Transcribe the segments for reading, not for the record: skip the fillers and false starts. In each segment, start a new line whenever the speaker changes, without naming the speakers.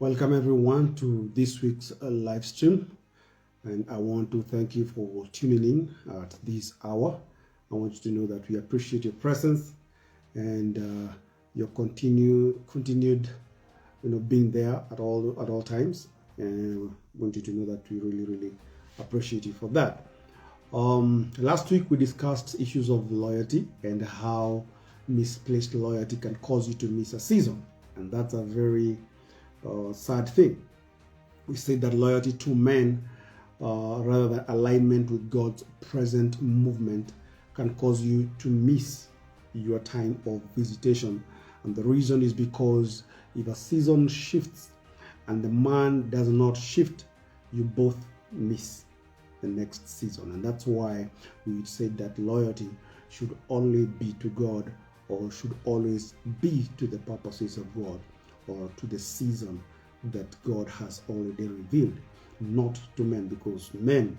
Welcome everyone to this week's live stream, and I want to thank you for tuning in at this hour. I want you to know that we appreciate your presence and your continued being there at all times, and I want you to know that we really appreciate you for that. Last week we discussed issues of loyalty and how misplaced loyalty can cause you to miss a season, and that's a very sad thing. We say that loyalty to men rather than alignment with God's present movement can cause you to miss your time of visitation. And the reason is because if a season shifts and the man does not shift, you both miss the next season. And that's why we would say that loyalty should only be to God, or should always be to the purposes of God, or to the season that God has already revealed, not to men, because men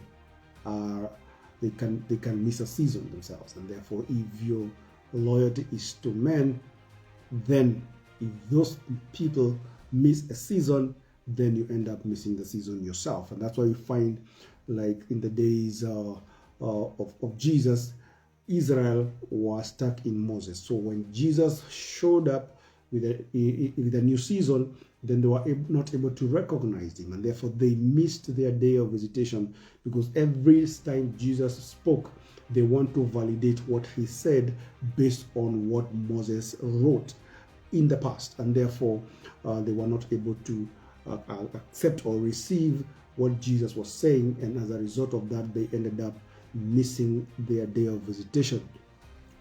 they can miss a season themselves. And therefore, if your loyalty is to men, then if those people miss a season, then you end up missing the season yourself. And that's why you find, like in the days of Jesus, Israel was stuck in Moses. So when Jesus showed up with a new season, then they were not able to recognize him, and therefore they missed their day of visitation, because every time Jesus spoke, they want to validate what he said based on what Moses wrote in the past, and therefore they were not able to accept or receive what Jesus was saying, and as a result of that, they ended up missing their day of visitation.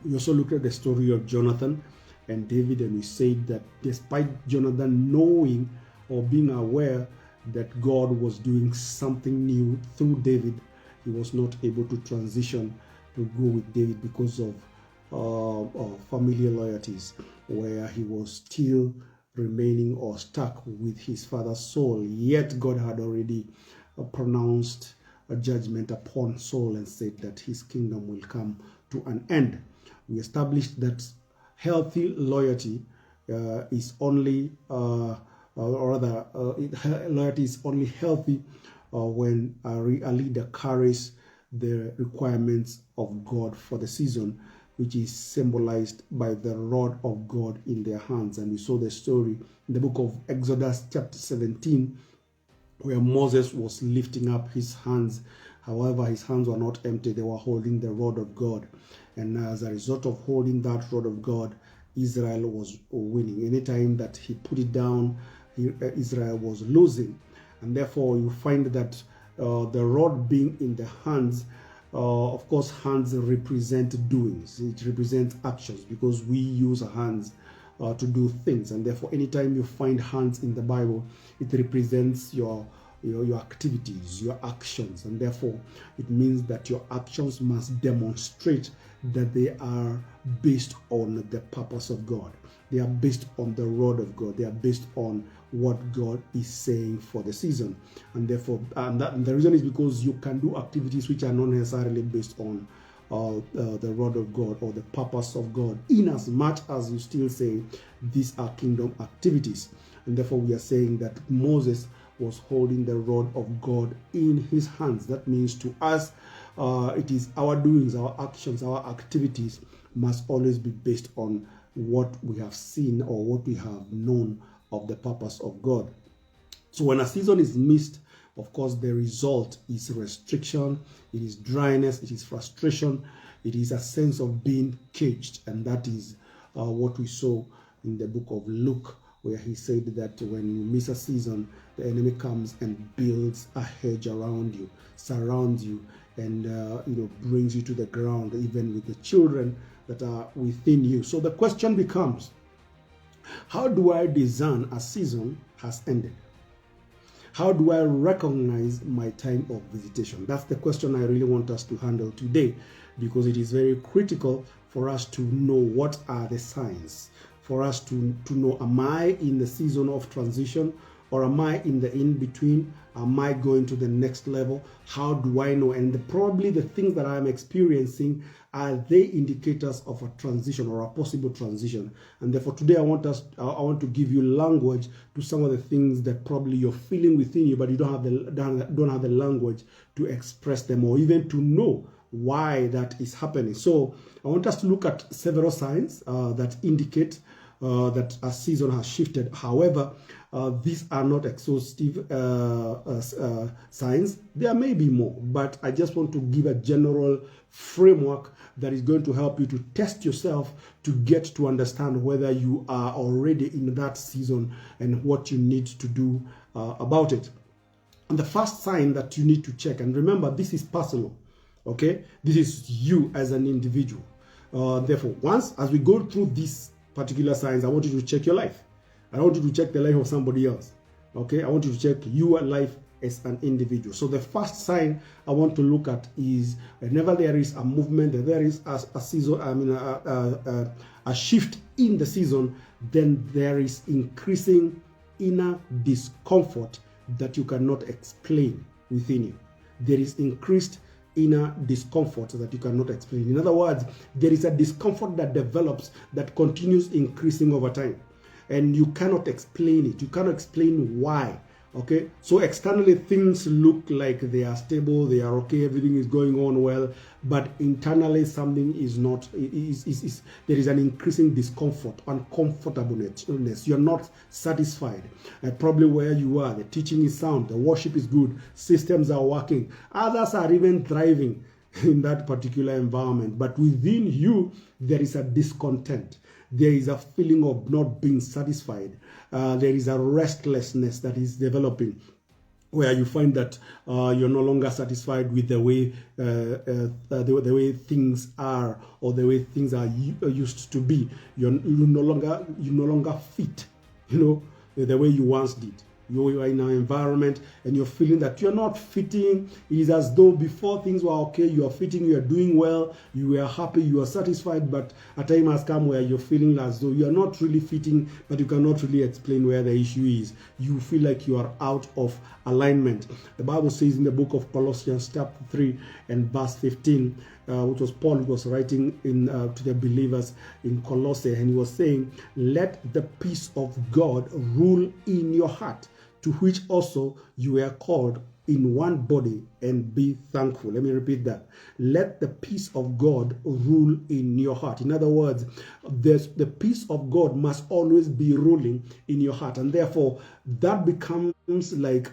We also looked at the story of Jonathan and David, and we said that despite Jonathan knowing or being aware that God was doing something new through David, he was not able to transition to go with David because of familiar loyalties, where he was still remaining or stuck with his father Saul. Yet God had already pronounced a judgment upon Saul and said that his kingdom will come to an end. We established that healthy loyalty is only, loyalty is only healthy when a leader carries the requirements of God for the season, which is symbolized by the rod of God in their hands. And we saw the story in the book of Exodus chapter 17, where Moses was lifting up his hands. However, his hands were not empty. They were holding the rod of God. And as a result of holding that rod of God, Israel was winning. Anytime that he put it down, Israel was losing. And therefore, you find that the rod being in the hands, of course, hands represent doings. It represents actions, because we use our hands to do things. And therefore, anytime you find hands in the Bible, it represents your activities, your actions. And therefore, it means that your actions must demonstrate that they are based on the purpose of God. They are based on the rod of God. They are based on what God is saying for the season. And therefore, and the reason is because you can do activities which are not necessarily based on the rod of God or the purpose of God, in as much as you still say these are kingdom activities. And therefore, we are saying that Moses was holding the rod of God in his hands. That means to us, it is our doings, our actions, our activities must always be based on what we have seen or what we have known of the purpose of God. So when a season is missed, of course, the result is restriction, it is dryness, it is frustration, it is a sense of being caged. And that is what we saw in the book of Luke, where he said that when you miss a season, the enemy comes and builds a hedge around you, surrounds you, and brings you to the ground, even with the children that are within you. So the question becomes, how do I discern a season has ended? How do I recognize my time of visitation? That's the question I really want us to handle today, because it is very critical for us to know what are the signs, for us to know, am I in the season of transition, or am I in the in-between? Am I going to the next level? How do I know? And probably the things that I'm experiencing, are they indicators of a transition or a possible transition? And therefore today I want to give you language to some of the things that probably you're feeling within you, but you don't have the language to express them, or even to know why that is happening. So I want us to look at several signs that indicate that a season has shifted. However, these are not exhaustive signs. There may be more, but I just want to give a general framework that is going to help you to test yourself to get to understand whether you are already in that season and what you need to do about it. And the first sign that you need to check, and remember, this is personal, okay? This is you as an individual. Therefore, as we go through these particular signs, I want you to check your life. I don't want you to check the life of somebody else. Okay, I want you to check your life as an individual. So the first sign I want to look at is whenever there is a movement, there is a season, a shift in the season, then there is increasing inner discomfort that you cannot explain within you. There is increased inner discomfort that you cannot explain. In other words, there is a discomfort that develops that continues increasing over time, and you cannot explain it. You cannot explain why. Okay, so externally things look like they are stable, they are okay, everything is going on well, but internally something is not. There is an increasing discomfort, uncomfortableness. You're not satisfied. Probably where you are, the teaching is sound, the worship is good, systems are working, others are even thriving in that particular environment, but within you there is a discontent. There is a feeling of not being satisfied. There is a restlessness that is developing, where you find that you're no longer satisfied with the way things are, or the way things are used to be. You no longer fit, the way you once did. You are in an environment and you're feeling that you're not fitting. It is as though before things were okay, you are fitting, you are doing well, you are happy, you are satisfied, but a time has come where you're feeling as though you are not really fitting, but you cannot really explain where the issue is. You feel like you are out of alignment. The Bible says in the book of Colossians chapter 3 and verse 15, which was Paul was writing to the believers in Colossae, and he was saying, let the peace of God rule in your heart, to which also you were called in one body, and be thankful. Let me repeat that. Let the peace of God rule in your heart. In other words, the peace of God must always be ruling in your heart, and therefore that becomes like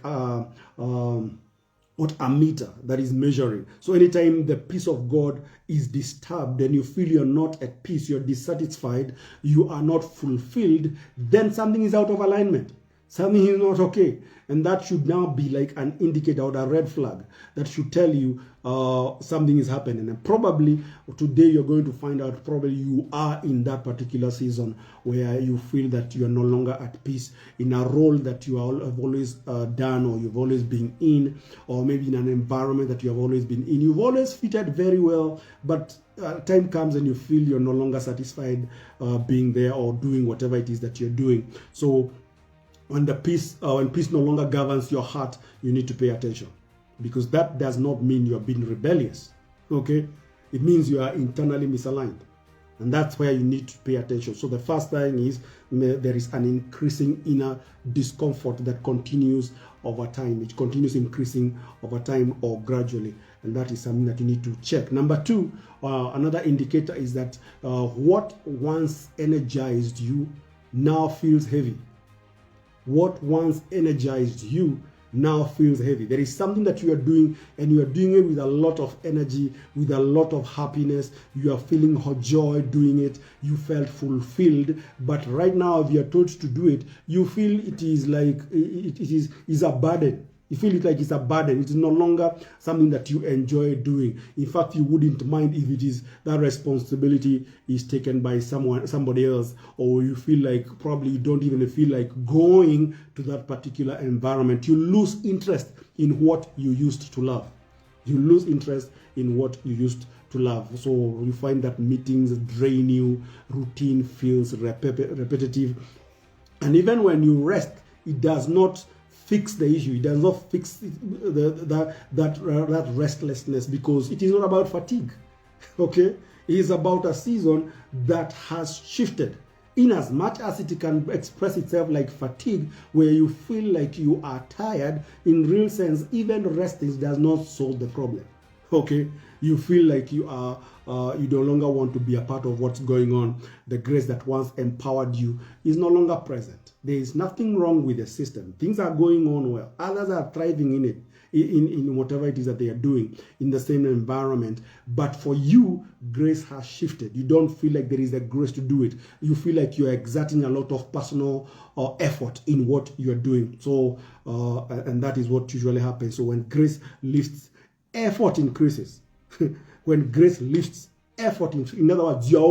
what a meter that is measuring. So anytime the peace of God is disturbed and you feel you're not at peace, you're dissatisfied, you are not fulfilled, then something is out of alignment. Something is not okay. And that should now be like an indicator or a red flag that should tell you something is happening. And probably today you're going to find out probably you are in that particular season where you feel that you're no longer at peace in a role that you have always done, or you've always been in, or maybe in an environment that you have always been in. You've always fitted very well, but time comes and you feel you're no longer satisfied being there or doing whatever it is that you're doing. So when peace no longer governs your heart, you need to pay attention, because that does not mean you're being rebellious. Okay, it means you are internally misaligned, and that's where you need to pay attention. So the first thing is there is an increasing inner discomfort that continues over time. It continues increasing over time or gradually, and that is something that you need to check. Number two, another indicator is that what once energized you now feels heavy. What once energized you now feels heavy. There is something that you are doing, and you are doing it with a lot of energy, with a lot of happiness. You are feeling joy doing it. You felt fulfilled. But right now, if you are told to do it, you feel it is like it is a burden. You feel it like it's a burden. It is no longer something that you enjoy doing. In fact, you wouldn't mind if it is that responsibility is taken by somebody else, or you feel like probably you don't even feel like going to that particular environment. You lose interest in what you used to love. You lose interest in what you used to love. So you find that meetings drain you, routine feels repetitive, and even when you rest, it does not fix the issue. It does not fix that restlessness, because it is not about fatigue. Okay? It is about a season that has shifted. In as much as it can express itself like fatigue, where you feel like you are tired, in real sense, even resting does not solve the problem. Okay? You feel like you no longer want to be a part of what's going on. The grace that once empowered you is no longer present. There is nothing wrong with the system. Things are going on well. Others are thriving in it, in whatever it is that they are doing in the same environment. But for you, grace has shifted. You don't feel like there is a grace to do it. You feel like you're exerting a lot of personal effort in what you're doing. So, and that is what usually happens. So when grace lifts, effort increases. When grace lifts, effort, in other words, your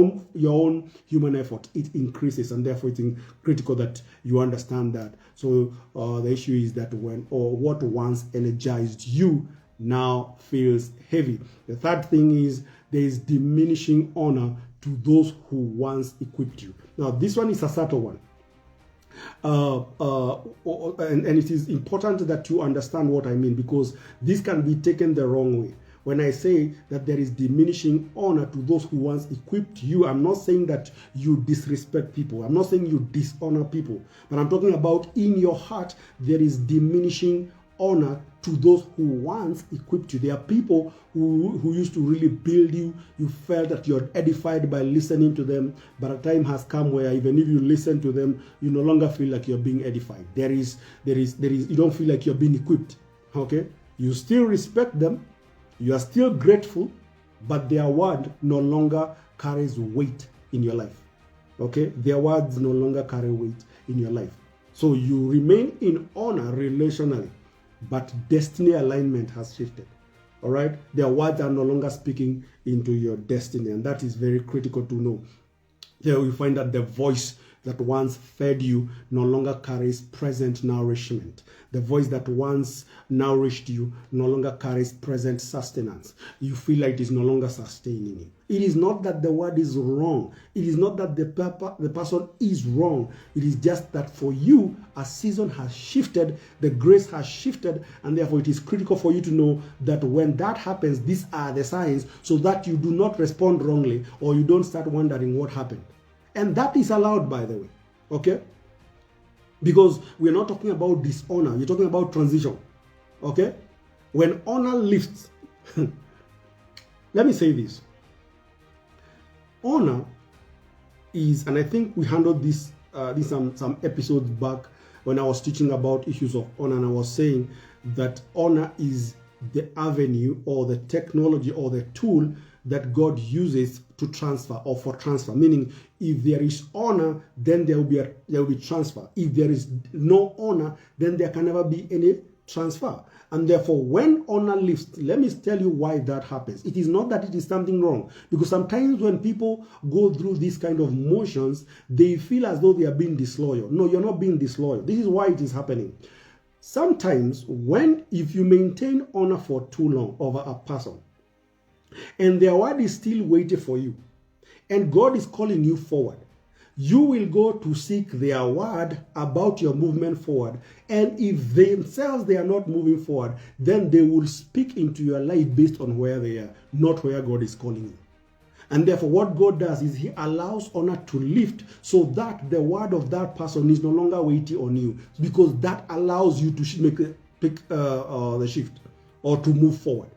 own human effort, it increases, and therefore it's critical that you understand that. So the issue is that what once energized you now feels heavy. The third thing is there is diminishing honor to those who once equipped you. Now this one is a subtle one. And it is important that you understand what I mean, because this can be taken the wrong way. When I say that there is diminishing honor to those who once equipped you, I'm not saying that you disrespect people. I'm not saying you dishonor people. But I'm talking about in your heart, there is diminishing honor to those who once equipped you. There are people who used to really build you. You felt that you're edified by listening to them. But a time has come where even if you listen to them, you no longer feel like you're being edified. You don't feel like you're being equipped. Okay? You still respect them. You are still grateful, but their word no longer carries weight in your life. Okay? Their words no longer carry weight in your life. So you remain in honor relationally, but destiny alignment has shifted. All right? Their words are no longer speaking into your destiny, and that is very critical to know. There we find that the voice that once fed you no longer carries present nourishment. The voice that once nourished you no longer carries present sustenance. You feel like it is no longer sustaining you. It is not that the word is wrong. It is not that the person is wrong. It is just that for you, a season has shifted, the grace has shifted, and therefore it is critical for you to know that when that happens, these are the signs, so that you do not respond wrongly or you don't start wondering what happened. And that is allowed, by the way, okay? Because we're not talking about dishonor. We're talking about transition, okay? When honor lifts, let me say this. Honor is, and I think we handled this some episodes back when I was teaching about issues of honor, and I was saying that honor is the avenue or the technology or the tool that God uses to transfer or for transfer. Meaning, if there is honor, then there will be transfer. If there is no honor, then there can never be any transfer. And therefore, when honor lifts, let me tell you why that happens. It is not that it is something wrong, because sometimes when people go through these kind of motions, they feel as though they are being disloyal. No, you're not being disloyal. This is why it is happening. Sometimes if you maintain honor for too long over a person, and their word is still waiting for you, and God is calling you forward, you will go to seek their word about your movement forward. And if themselves they are not moving forward, then they will speak into your life based on where they are, not where God is calling you. And therefore, what God does is He allows honor to lift, so that the word of that person is no longer waiting on you, because that allows you to pick the shift or to move forward.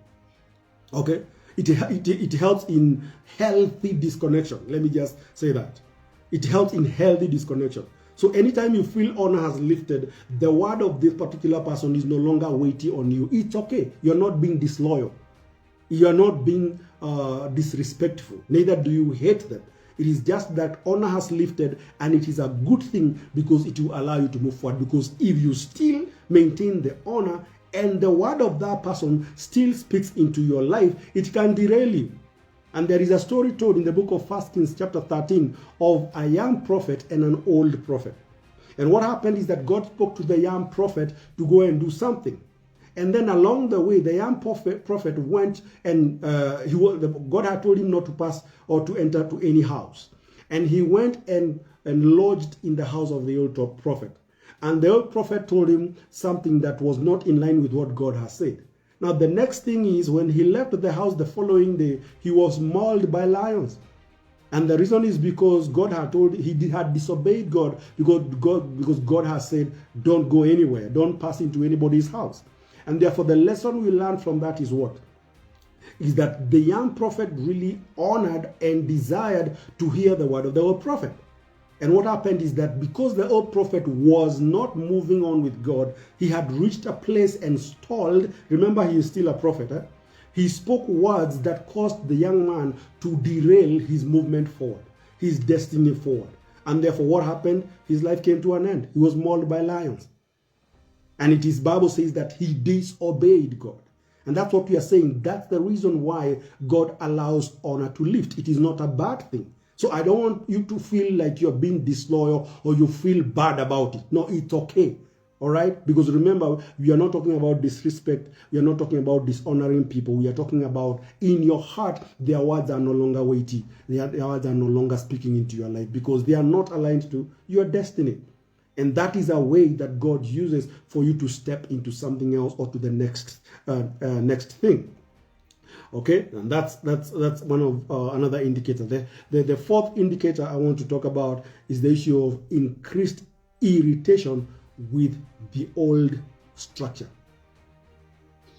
Okay? It helps in healthy disconnection. Let me just say that. It helps in healthy disconnection. So anytime you feel honor has lifted, the word of this particular person is no longer waiting on you. It's okay. You're not being disloyal. You're not being disrespectful. Neither do you hate them. It is just that honor has lifted, and it is a good thing because it will allow you to move forward. Because if you still maintain the honor, and the word of that person still speaks into your life, it can derail you. And there is a story told in the book of 1 Kings chapter 13 of a young prophet and an old prophet. And what happened is that God spoke to the young prophet to go and do something. And then along the way, the young prophet went and God had told him not to pass or to enter to any house. And he went and lodged in the house of the old prophet. And the old prophet told him something that was not in line with what God has said. Now, the next thing is when he left the house the following day, he was mauled by lions. And the reason is because God had told, he had disobeyed God because God has said, don't go anywhere, don't pass into anybody's house. And therefore, the lesson we learn from that is what? Is that the young prophet really honored and desired to hear the word of the old prophet. And what happened is that because the old prophet was not moving on with God, he had reached a place and stalled. Remember, he is still a prophet. He spoke words that caused the young man to derail his movement forward, his destiny forward. And therefore, what happened? His life came to an end. He was mauled by lions. And it is Bible says that he disobeyed God. And that's what we are saying. That's the reason why God allows honor to lift. It is not a bad thing. So I don't want you to feel like you're being disloyal or you feel bad about it. No, it's okay. All right? Because remember, we are not talking about disrespect. We are not talking about dishonoring people. We are talking about in your heart, their words are no longer weighty. Their words are no longer speaking into your life because they are not aligned to your destiny. And that is a way that God uses for you to step into something else or to the next thing. Okay, and that's one of another indicator. The fourth indicator I want to talk about is the issue of increased irritation with the old structure.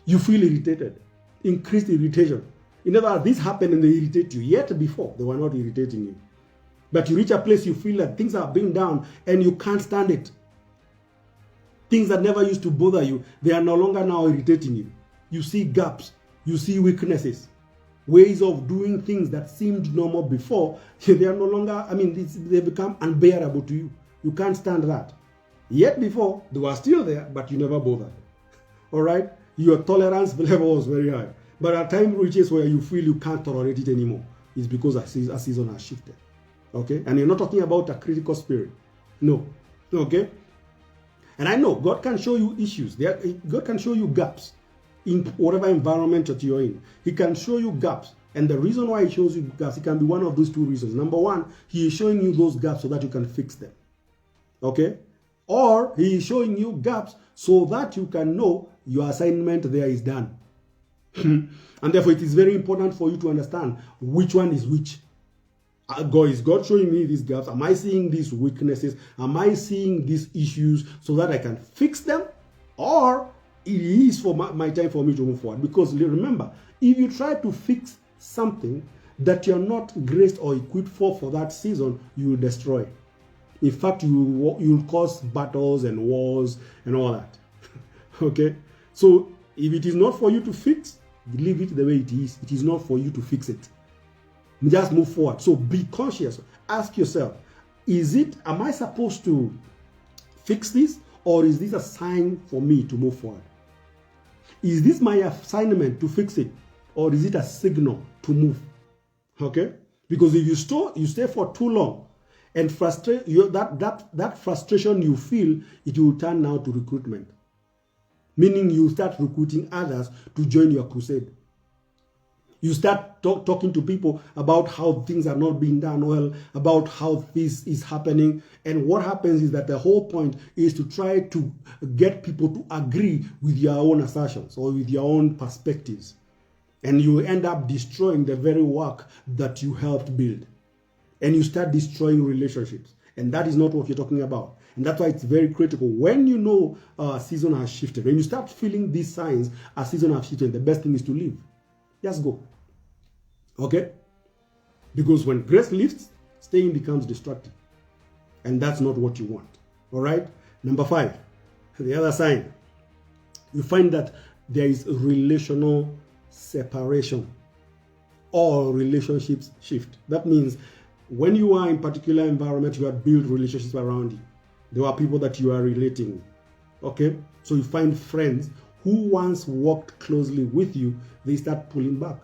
You feel irritated, increased irritation. In other words, this happened and they irritate you. Yet before, they were not irritating you. But you reach a place you feel like things are being done and you can't stand it. Things that never used to bother you, they are no longer now irritating you. You see gaps, you see weaknesses, ways of doing things that seemed normal before, they are no longer, they become unbearable to you. You can't stand that. Yet before, they were still there, but you never bothered. All right? Your tolerance level was very high. But at time reaches where you feel you can't tolerate it anymore. It's because a season has shifted. Okay? And you're not talking about a critical spirit. No. Okay? And I know God can show you issues. God can show you gaps in whatever environment that you're in. He can show you gaps. And the reason why he shows you gaps, it can be one of those two reasons. Number one, he is showing you those gaps so that you can fix them. Okay? Or he is showing you gaps so that you can know your assignment there is done. And therefore, it is very important for you to understand which one is which. Is God showing me these gaps? Am I seeing these weaknesses? Am I seeing these issues so that I can fix them? Or it is for my time for me to move forward? Because remember, if you try to fix something that you're not graced or equipped for that season, you will destroy. In fact, you'll cause battles and wars and all that. Okay? So if it is not for you to fix, leave it the way it is. It is not for you to fix it. Just move forward. So be conscious. Ask yourself, am I supposed to fix this, or is this a sign for me to move forward? Is this my assignment to fix it, or is it a signal to move? Okay? Because if you stay for too long and that frustration you feel, it will turn now to recruitment. Meaning you start recruiting others to join your crusade. You start talking to people about how things are not being done well, about how this is happening. And what happens is that the whole point is to try to get people to agree with your own assertions or with your own perspectives. And you end up destroying the very work that you helped build. And you start destroying relationships. And that is not what you're talking about. And that's why it's very critical. When you know a season has shifted, when you start feeling these signs, a season has shifted, the best thing is to leave. Just go. Okay? Because when grace lifts, staying becomes destructive. And that's not what you want. All right? Number 5, the other sign. You find that there is relational separation or relationships shift. That means when you are in particular environment, you have built relationships around you. There are people that you are relating with. Okay? So you find friends who once worked closely with you, they start pulling back.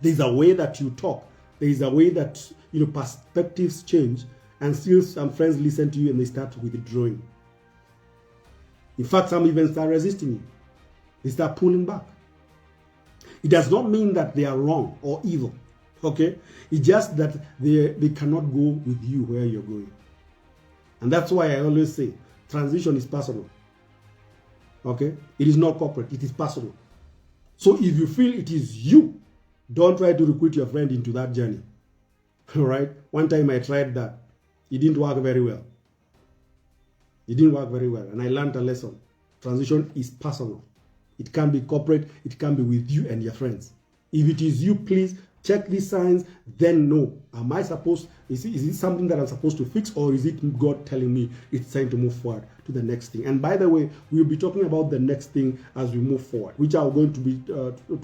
There's a way that you talk. There's a way that perspectives change, and still some friends listen to you and they start withdrawing. In fact, some even start resisting you. They start pulling back. It does not mean that they are wrong or evil. Okay? It's just that they cannot go with you where you're going. And that's why I always say, transition is personal. Okay? It is not corporate, it is personal. So if you feel it is you, don't try to recruit your friend into that journey. All right? One time I tried that. It didn't work very well. It didn't work very well. And I learned a lesson. Transition is personal. It can be corporate. It can be with you and your friends. If it is you, please check these signs. Then know, am I supposed, is it something that I'm supposed to fix, or is it God telling me it's time to move forward to the next thing? And by the way, we'll be talking about the next thing as we move forward, which I'm going to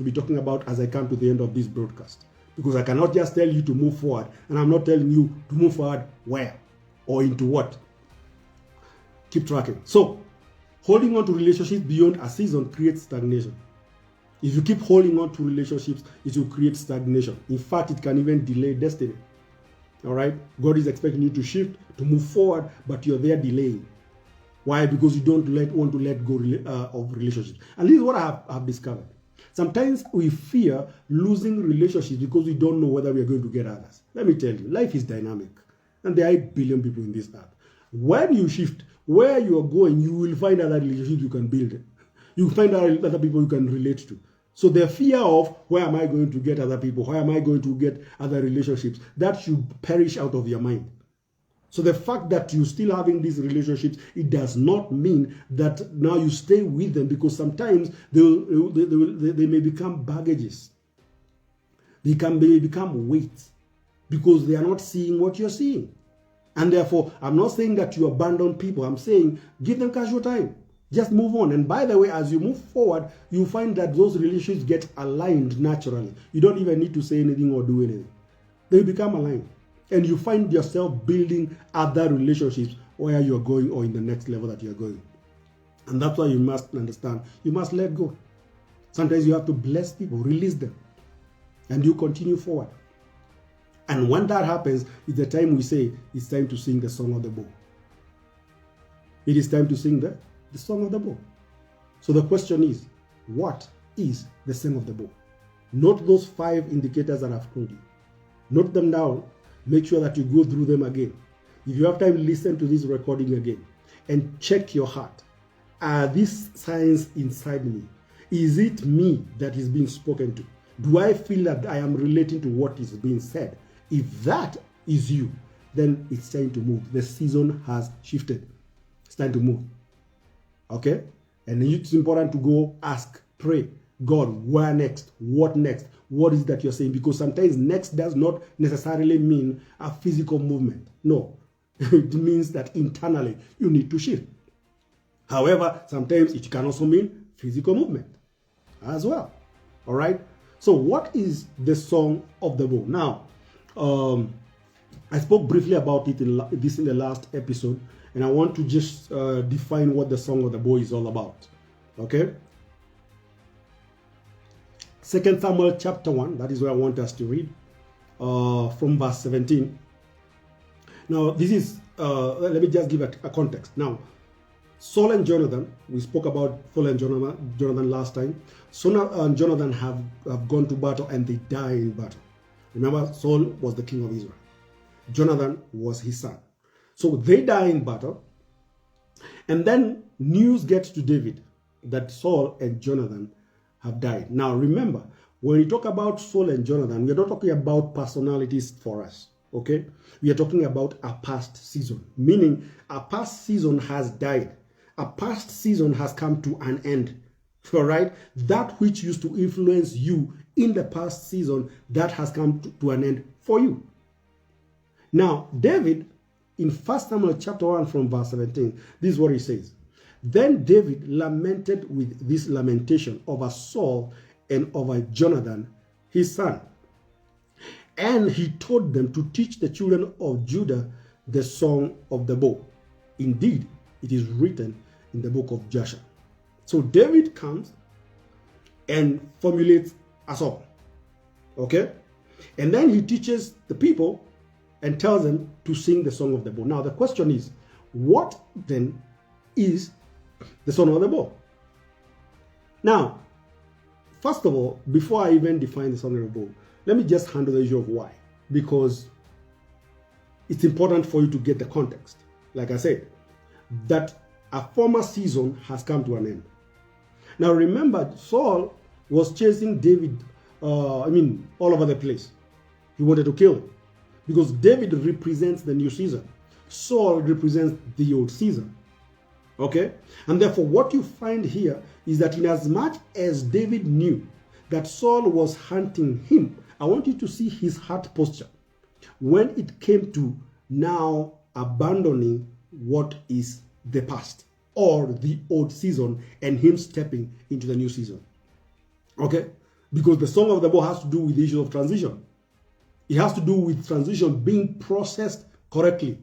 be talking about as I come to the end of this broadcast. Because I cannot just tell you to move forward, and I'm not telling you to move forward where or into what. Keep tracking. So, holding on to relationships beyond a season creates stagnation. If you keep holding on to relationships, it will create stagnation. In fact, it can even delay destiny. All right? God is expecting you to shift, to move forward, but you're there delaying. Why? Because you don't want to let go of relationships. And this is what I have discovered. Sometimes we fear losing relationships because we don't know whether we are going to get others. Let me tell you, life is dynamic. And there are 8 billion people in this earth. When you shift, where you are going, you will find other relationships you can build. You will find other people you can relate to. So the fear of, where am I going to get other people? Where am I going to get other relationships? That should perish out of your mind. So the fact that you're still having these relationships, it does not mean that now you stay with them, because sometimes they may become baggages. They may become weights because they are not seeing what you're seeing. And therefore, I'm not saying that you abandon people. I'm saying give them casual time. Just move on. And by the way, as you move forward, you find that those relationships get aligned naturally. You don't even need to say anything or do anything. They become aligned. And you find yourself building other relationships where you're going, or in the next level that you're going. And that's why you must understand. You must let go. Sometimes you have to bless people, release them, and you continue forward. And when that happens, it's the time we say it's time to sing the song of the bow. It is time to sing the song of the bow. So the question is, what is the song of the bow? Note those 5 indicators that I've told you. Note them down. Make sure that you go through them again. If you have time, listen to this recording again and check your heart. Are these signs inside me? Is it me that is being spoken to? Do I feel that I am relating to what is being said? If that is you, then it's time to move. The season has shifted. It's time to move. Okay? And it's important to go ask, pray, God, where next? What next? What is it that you're saying? Because sometimes next does not necessarily mean a physical movement. No. It means that internally you need to shift. However, sometimes it can also mean physical movement as well. All right? So what is the song of the bow? Now, I spoke briefly about it in the last episode, and I want to just define what the song of the bow is all about. Okay? 2 Samuel chapter 1, that is where I want us to read, from verse 17. Now, this is, let me just give a context. Now, Saul and Jonathan, we spoke about Saul and Jonathan last time. Saul and Jonathan have gone to battle, and they die in battle. Remember, Saul was the king of Israel. Jonathan was his son. So they die in battle. And then news gets to David that Saul and Jonathan have died. Now remember, when we talk about Saul and Jonathan, we are not talking about personalities for us. Okay? We are talking about a past season. Meaning, a past season has died. A past season has come to an end. All right? That which used to influence you in the past season, that has come to an end for you. Now, David, in 1 Samuel chapter 1 from verse 17, this is what he says. Then David lamented with this lamentation over Saul and over Jonathan, his son. And he told them to teach the children of Judah the song of the bow. Indeed, it is written in the book of Joshua. So David comes and formulates a song. Okay? And then he teaches the people and tells them to sing the song of the bow. Now the question is, what then is the song of the bow? Now, first of all, before I even define the song of the bow, let me just handle the issue of why. Because it's important for you to get the context. Like I said, that a former season has come to an end. Now remember, Saul was chasing David, all over the place. He wanted to kill him because David represents the new season. Saul represents the old season. Okay? And therefore, what you find here is that in as much as David knew that Saul was hunting him, I want you to see his heart posture when it came to now abandoning what is the past or the old season and him stepping into the new season. Okay? Because the song of the bow has to do with the issue of transition. It has to do with transition being processed correctly.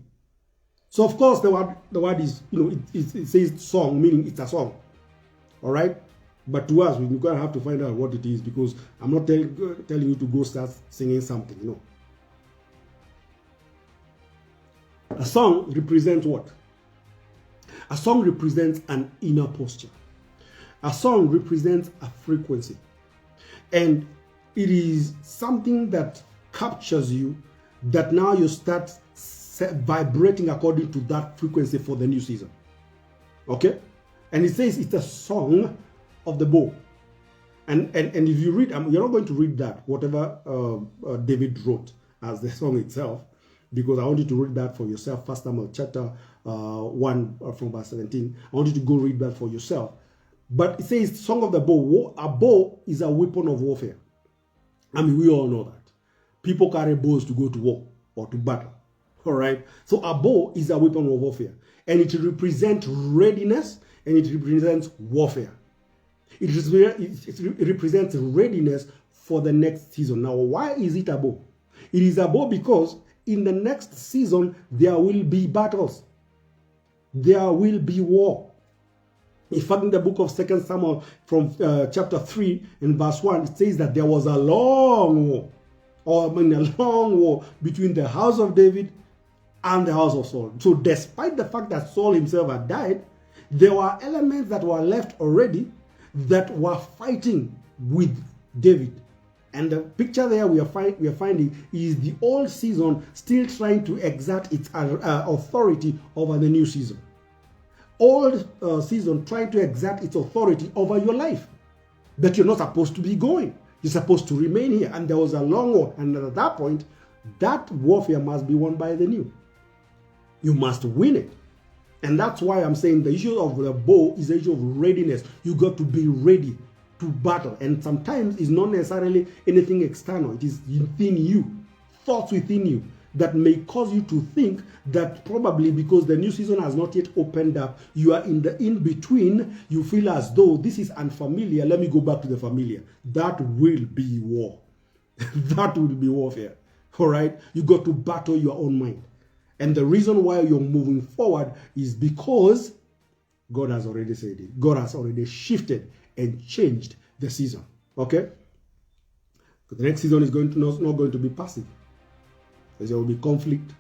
So of course the word is, it says song, meaning it's a song. All right? But to us, we're going to have to find out what it is, because I'm not telling you to go start singing something. No. A song represents what? A song represents an inner posture. A song represents a frequency. And it is something that captures you, that now you start vibrating according to that frequency for the new season. Okay? And it says it's a song of the bow. And if you read, you're not going to read that, whatever David wrote as the song itself, because I want you to read that for yourself. 1 Samuel chapter 1 from verse 17. I want you to go read that for yourself. But it says song of the bow. A bow is a weapon of warfare. We all know that. People carry bows to go to war or to battle. All right? So a bow is a weapon of warfare. And it represents readiness, and it represents warfare. It represents readiness for the next season. Now, why is it a bow? It is a bow because in the next season, there will be battles. There will be war. In fact, in the book of 2 Samuel from chapter 3 and verse 1, it says that there was a long war, between the house of David and the house of Saul. So despite the fact that Saul himself had died, there were elements that were left already that were fighting with David. And the picture there we are finding is the old season still trying to exert its authority over the new season. Old season trying to exert its authority over your life. That you're not supposed to be going. You're supposed to remain here. And there was a long war. And at that point, that warfare must be won by the new. You must win it. And that's why I'm saying the issue of the bow is the issue of readiness. You got to be ready to battle. And sometimes it's not necessarily anything external. It is within you, thoughts within you that may cause you to think that probably because the new season has not yet opened up, you are in the in-between, you feel as though this is unfamiliar, let me go back to the familiar. That will be war. That will be warfare. All right? You got to battle your own mind. And the reason why you're moving forward is because God has already said it. God has already shifted and changed the season. Okay? The next season is not going to be passive. There will be conflict.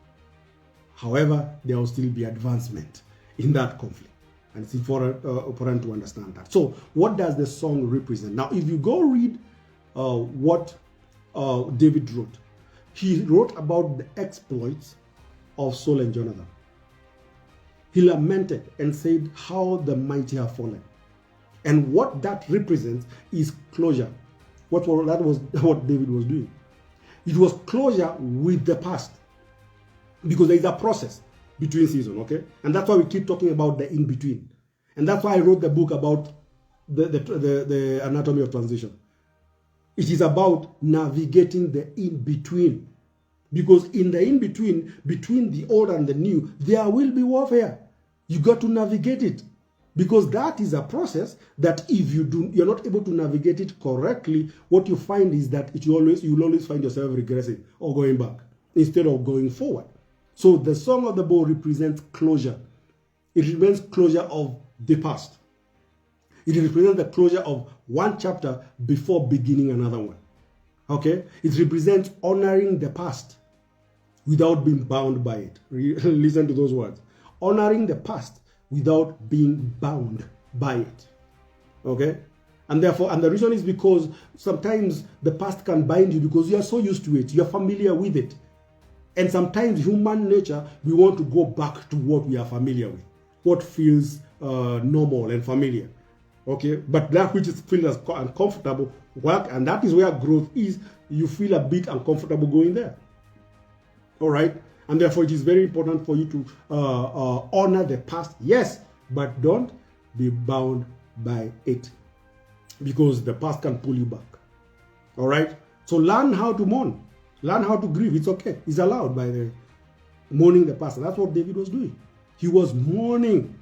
However, there will still be advancement in that conflict. And it's important to understand that. So, what does the song represent? Now, if you go read what David wrote, he wrote about the exploits of Saul and Jonathan. He lamented and said how the mighty have fallen. And what that represents is closure. That was what David was doing. It was closure with the past. Because there is a process between seasons, okay? And that's why we keep talking about the in-between. And that's why I wrote the book about the anatomy of transition. It is about navigating the in-between. Because in the in-between, between the old and the new, there will be warfare. You got to navigate it. Because that is a process that if you're not able to navigate it correctly, what you find is that you'll always find yourself regressing or going back instead of going forward. So the song of the bow represents closure. It represents closure of the past. It represents the closure of one chapter before beginning another one. Okay? It represents honoring the past without being bound by it. Listen to those words. Honoring the past without being bound by it. Okay? And the reason is because sometimes the past can bind you because you are so used to it. You are familiar with it. And sometimes human nature, we want to go back to what we are familiar with. what feels normal and familiar. Okay, but that which is feels uncomfortable, and that is where growth is. You feel a bit uncomfortable going there. All right, and therefore it is very important for you to honor the past, yes, but don't be bound by it, because the past can pull you back. All right, so learn how to mourn, learn how to grieve. It's okay, it's allowed by the mourning the past. And that's what David was doing. He was mourning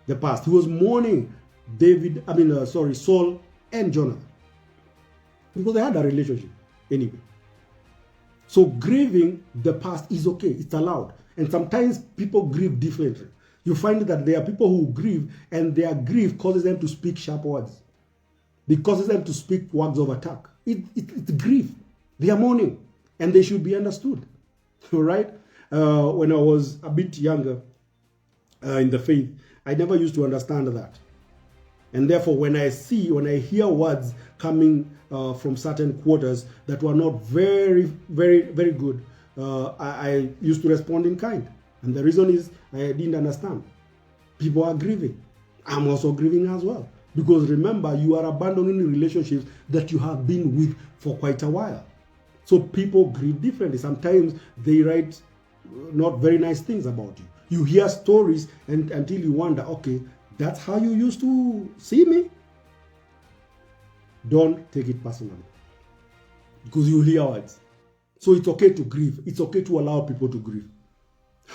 the past. He was mourning Saul and Jonathan, because they had a relationship anyway. So grieving the past is okay, it's allowed. And sometimes people grieve differently. You find that there are people who grieve, and their grief causes them to speak sharp words. It causes them to speak words of attack. It's grief. They are mourning, and they should be understood. All right? When I was a bit younger in the faith, I never used to understand that. And therefore, when I hear words coming from certain quarters that were not very, very, very good, I used to respond in kind. And the reason is I didn't understand. People are grieving. I'm also grieving as well. Because remember, you are abandoning relationships that you have been with for quite a while. So people grieve differently. Sometimes they write not very nice things about you. You hear stories until you wonder, okay, that's how you used to see me? Don't take it personally, because you hear words. So it's okay to grieve. It's okay to allow people to grieve.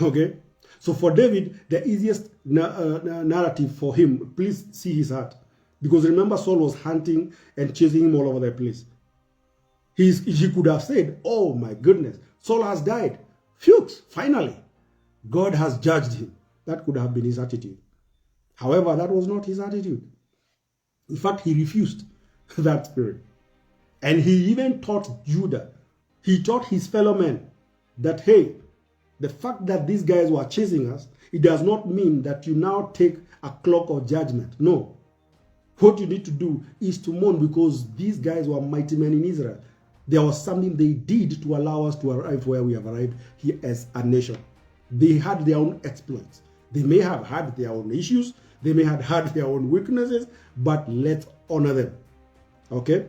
Okay? So for David, the easiest narrative for him, please see his heart. Because remember, Saul was hunting and chasing him all over the place. He could have said, oh my goodness, Saul has died. Phew, finally, God has judged him. That could have been his attitude. However, that was not his attitude. In fact, he refused that spirit. And he even taught Judah, he taught his fellow men that, hey, the fact that these guys were chasing us, it does not mean that you now take a cloak of judgment. No. What you need to do is to mourn, because these guys were mighty men in Israel. There was something they did to allow us to arrive where we have arrived here as a nation. They had their own exploits. They may have had their own issues. They may have had their own weaknesses, but let's honor them. Okay?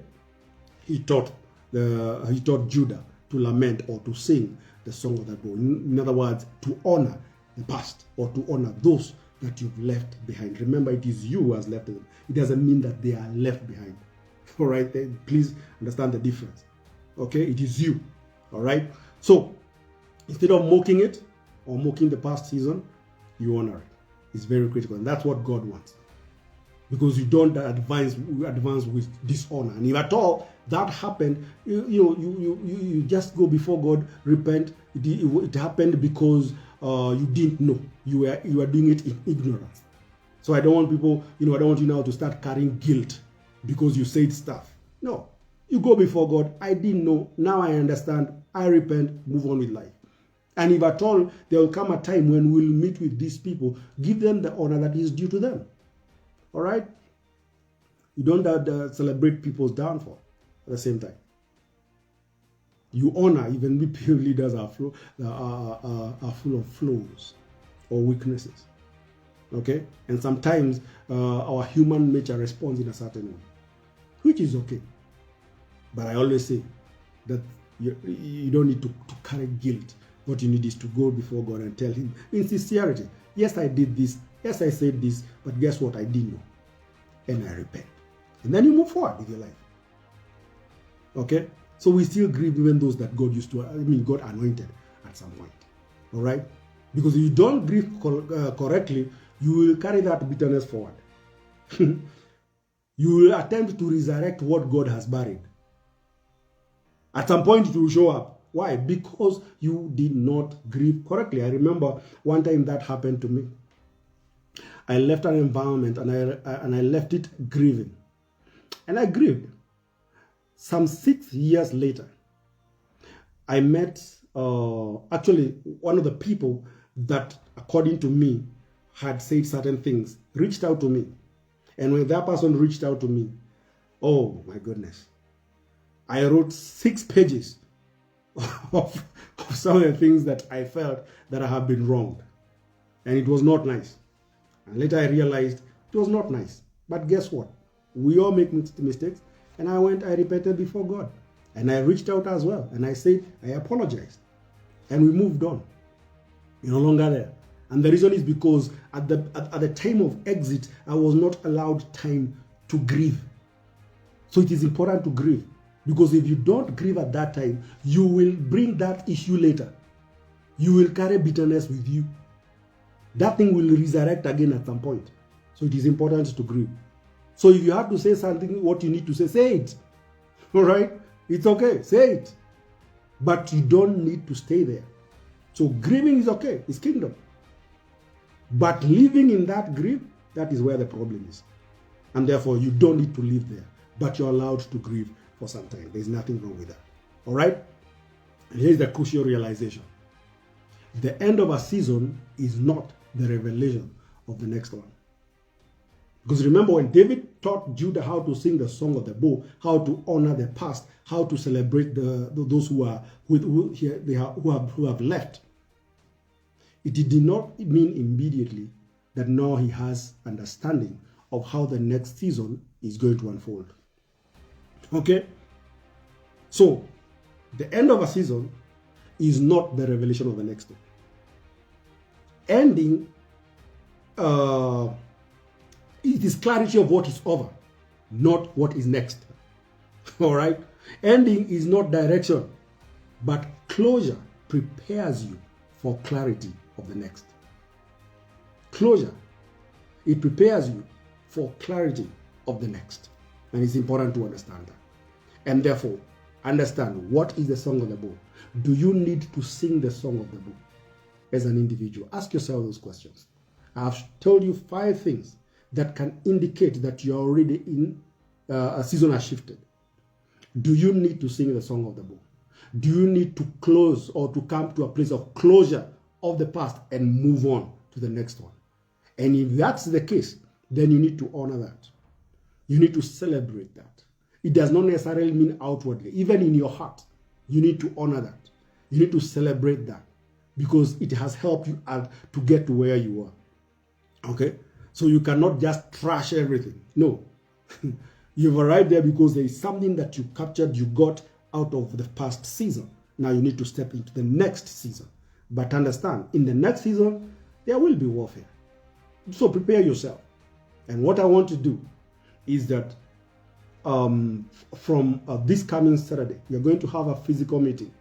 He taught Judah to lament or to sing the song of that boy. In other words, to honor the past, or to honor those that you've left behind. Remember, it is you who has left them. It doesn't mean that they are left behind. All right? Please understand the difference. Okay? It is you. All right? So, instead of mocking it or mocking the past season, you honor it. It's very critical. And that's what God wants. Because you don't advance with dishonor. And if at all that happened, you just go before God, repent. It happened because you didn't know. You were doing it in ignorance. So I don't want people, I don't want you now to start carrying guilt because you said stuff. No. You go before God. I didn't know. Now I understand. I repent. Move on with life. And if at all there will come a time when we'll meet with these people, give them the honor that is due to them. All right? You don't celebrate people's downfall at the same time. You honor even if your leaders are full of flaws or weaknesses. Okay? And sometimes our human nature responds in a certain way, which is okay. But I always say that you don't need to carry guilt. What you need is to go before God and tell him in sincerity, yes, I did this. Yes, I said this. But guess what? I didn't know. And I repent. And then you move forward with your life. Okay? So we still grieve even those that God God anointed at some point. All right? Because if you don't grieve correctly, you will carry that bitterness forward. You will attempt to resurrect what God has buried. At some point, it will show up. Why? Because you did not grieve correctly. I remember one time that happened to me. I left an environment and I left it grieving. And I grieved. Some 6 years later, I met actually one of the people that, according to me, had said certain things, reached out to me. And when that person reached out to me, oh my goodness, I wrote 6 pages of some of the things that I felt that I have been wronged. And it was not nice. And later I realized it was not nice. But guess what? We all make mistakes. And I repented before God. And I reached out as well. And I said, I apologized. And we moved on. You're no longer there. And the reason is because at the time of exit, I was not allowed time to grieve. So it is important to grieve. Because if you don't grieve at that time, you will bring that issue later. You will carry bitterness with you. That thing will resurrect again at some point. So it is important to grieve. So if you have to say something, what you need to say it. All right? It's okay. Say it. But you don't need to stay there. So grieving is okay. It's kingdom. But living in that grief, that is where the problem is. And therefore, you don't need to live there. But you're allowed to grieve for some time. There's nothing wrong with that. All right? And here's the crucial realization. The end of a season is not the revelation of the next one. Because remember, when David taught Judah how to sing the song of the bow, how to honor the past, how to celebrate those who have left, it did not mean immediately that now he has understanding of how the next season is going to unfold. Okay? So, the end of a season is not the revelation of the next one. Ending, it is clarity of what is over, not what is next. All right? Ending is not direction, but closure prepares you for clarity of the next. Closure, it prepares you for clarity of the next. And it's important to understand that. And therefore, understand what is the song of the bow. Do you need to sing the song of the bow as an individual? Ask yourself those questions. I've told you 5 things that can indicate that you're already in a season has shifted. Do you need to sing the song of the bow? Do you need to close or to come to a place of closure of the past and move on to the next one? And if that's the case, then you need to honor that. You need to celebrate that. It does not necessarily mean outwardly. Even in your heart, you need to honor that. You need to celebrate that because it has helped you to get to where you are. Okay? So you cannot just trash everything. No. You've arrived there because there is something that you captured, you got out of the past season. Now you need to step into the next season. But understand, in the next season, there will be warfare. So prepare yourself. And what I want to do is that from this coming Saturday, we are going to have a physical meeting.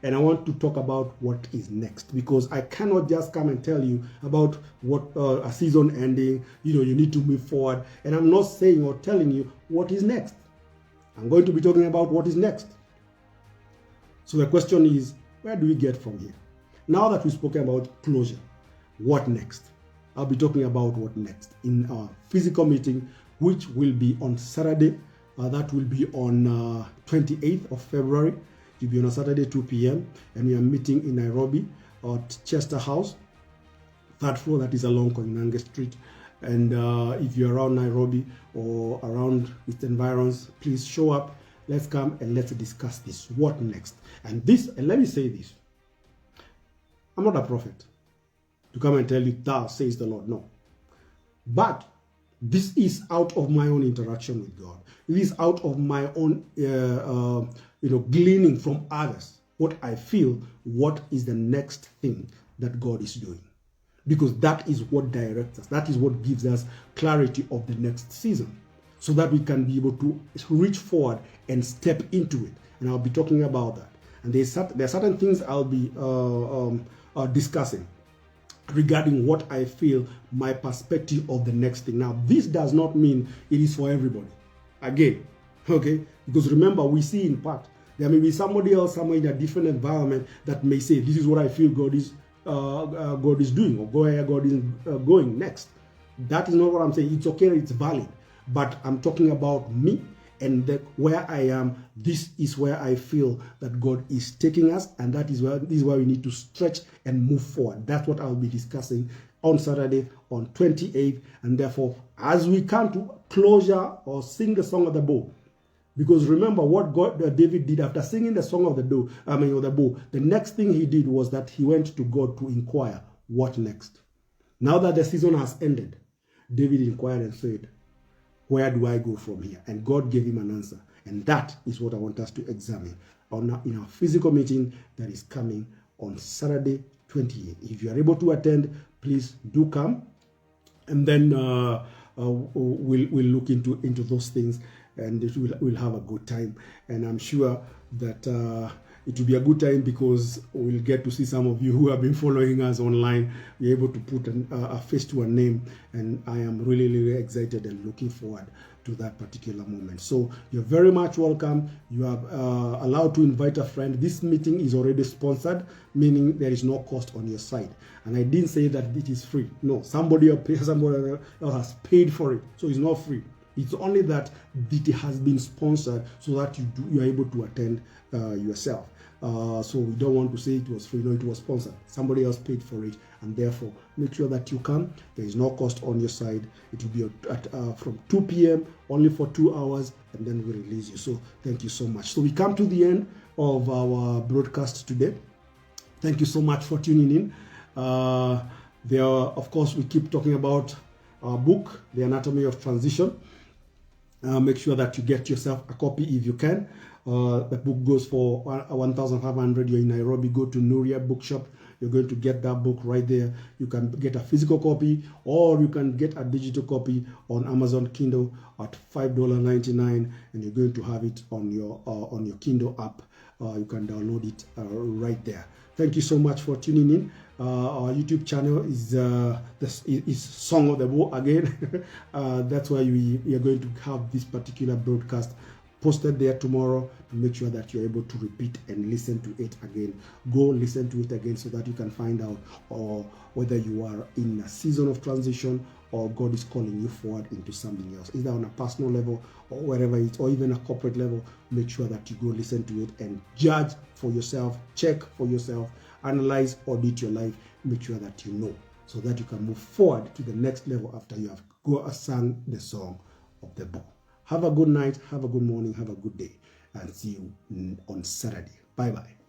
And I want to talk about what is next, because I cannot just come and tell you about what a season ending, you need to move forward. And I'm not saying or telling you what is next. I'm going to be talking about what is next. So the question is, where do we get from here? Now that we've spoken about closure, what next? I'll be talking about what next in our physical meeting, which will be on Saturday. That will be on 28th of February. It will be on a Saturday, 2 p.m. And we are meeting in Nairobi at Chester House, 3rd floor, that is along Koinange Street. And if you're around Nairobi or around its environs, please show up. Let's come and let's discuss this. What next? And let me say this. I'm not a prophet to come and tell you, thus says the Lord. No. But this is out of my own interaction with God. It is out of my own, gleaning from others. What I feel, what is the next thing that God is doing. Because that is what directs us. That is what gives us clarity of the next season. So that we can be able to reach forward and step into it. And I'll be talking about that. And there are certain things I'll be discussing regarding what I feel my perspective of the next thing. Now, this does not mean it is for everybody. Again, okay? Because remember, we see in part. There may be somebody else somewhere in a different environment that may say, this is what I feel God is doing, or where God is going next. That is not what I'm saying. It's okay, it's valid. But I'm talking about me and where I am. This is where I feel that God is taking us, and this is where we need to stretch and move forward. That's what I'll be discussing on Saturday, on 28th. And therefore, as we come to closure or sing the song of the bow, because remember what David did after singing the song of the bow. The next thing he did was that he went to God to inquire, what next? Now that the season has ended, David inquired and said, where do I go from here? And God gave him an answer. And that is what I want us to examine in our physical meeting that is coming on Saturday 28th. If you are able to attend, please do come. And then we'll look into those things, and we'll have a good time. And I'm sure that it will be a good time because we'll get to see some of you who have been following us online. We're able to put a face to a name, and I am really, really excited and looking forward to that particular moment. So you're very much welcome. You are allowed to invite a friend. This meeting is already sponsored, meaning there is no cost on your side. And I didn't say that it is free. No, somebody else has paid for it, so it's not free. It's only that it has been sponsored so that you are able to attend yourself. So we don't want to say it was free. No, it was sponsored. Somebody else paid for it, and therefore make sure that you come. There is no cost on your side. It will be from 2 p.m. only for 2 hours, and then we release you. So thank you so much. So we come to the end of our broadcast today. Thank you so much for tuning in. Of course, we keep talking about our book, The Anatomy of Transition. Make sure that you get yourself a copy if you can. The book goes for 1,500. You're in Nairobi, go to Nuria Bookshop. You're going to get that book right there. You can get a physical copy, or you can get a digital copy on Amazon Kindle at $5.99, and you're going to have it on your Kindle app. You can download it right there. Thank you so much for tuning in. Our YouTube channel is Song of the War again. That's why we are going to have this particular broadcast posted there tomorrow to make sure that you're able to repeat and listen to it again. Go listen to it again so that you can find out whether you are in a season of transition or God is calling you forward into something else, either on a personal level or wherever it's, or even a corporate level. Make sure that you go listen to it and judge for yourself, check for yourself, analyze, audit your life, make sure that you know, so that you can move forward to the next level after you have sung the song of the book. Have a good night, have a good morning, have a good day, and see you on Saturday. Bye-bye.